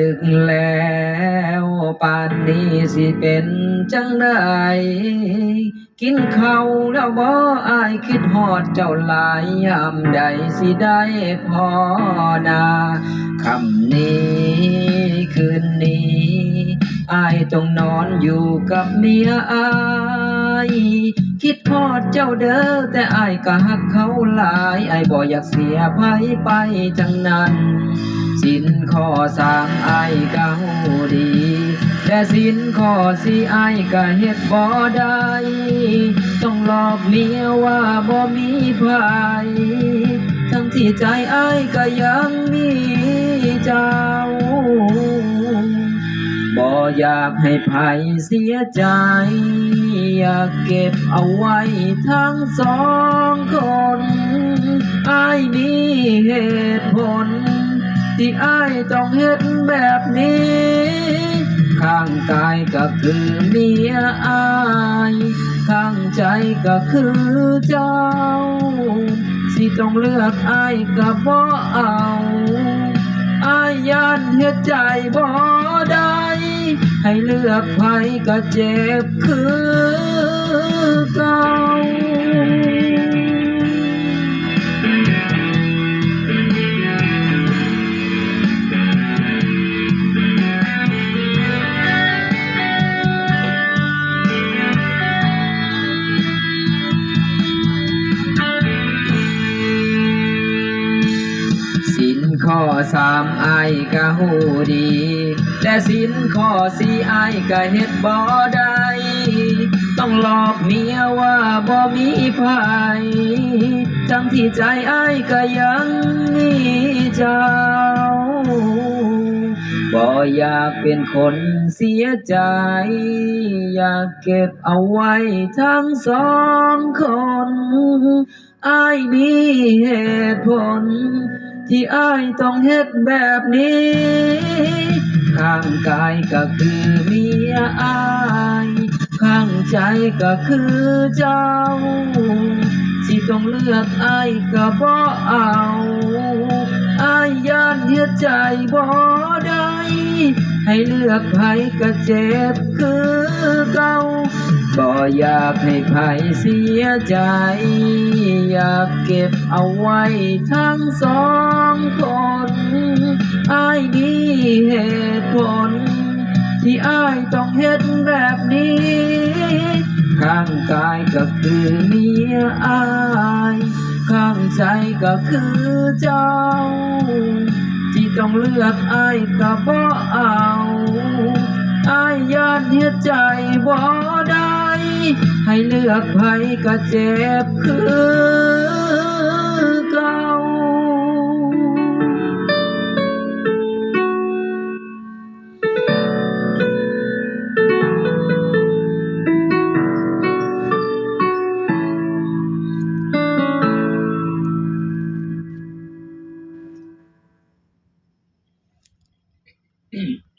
ดึกแล้วป่านนี้สิเป็นจังไดกินข้าวแล้วบ่อายคิดฮอดเจ้าหลายยามใดสิได้พอนาค่ำนี้คืนนี้อายต้องนอนอยู่กับเมียอายคิดฮอดเจ้าเด้อแต่อายก็ฮักเขาหลายอายบ่อยากเสียไผไปจังนั้นสินข้อสามอายก็ฮู้ดีแต่สินข้อสี่อายก็เฮ็ดบ่ได้ต้องหลอกเมียว่าบ่มีไผทั้งที่ใจอายก็ยังมีเจ้าบ่อยากให้ไผเสียใจอยากเก็บเอาไว้ทั้งสองคนอายมีเหตุผลที่อายต้องเฮ็ดแบบนี้ข้างกายก็คือเมียอายข้างใจก็คือเจ้าสิต้องเลือกอายก็บ่เอาอายย้านเฮ็ดใจบ่ได้ให้เลือกไผก็เจ็บคือเก่าสินข้อสามอายก็ฮู้ดีแต่สินข้อสี่อายก็เฮ็ดบ่ได้ต้องหลอกเมียว่าบ่มีไผทั้งที่ใจอายก็ยังมีเจ้าบ่อยากเป็นคนเสียใจอยากเก็บเอาไว้ทั้งสองคนอายมีเหตุผลที่อายต้องเฮ็ดแบบนี้ข้างกายก็คือเมียอายข้างใจก็คือเจ้าสิต้องเลือกอายก็บ่เอาอายย้านเฮ็ดใจบ่ได้ให้เลือกไผก็เจ็บคือเก่าบ่อยากให้ไผเสียใจอยากเก็บเอาไว้ทั้งสองคนอายมีเหตุผลที่อายต้องเฮ็ดแบบนี้ข้างกายก็คือเมียอายข้างใจก็คือเจ้าที่ต้องเลือกอายก็บ่เอาอายย้านเฮ็ดใจบ่ได้ให้เลือกไผก็เจ็บคือเก่า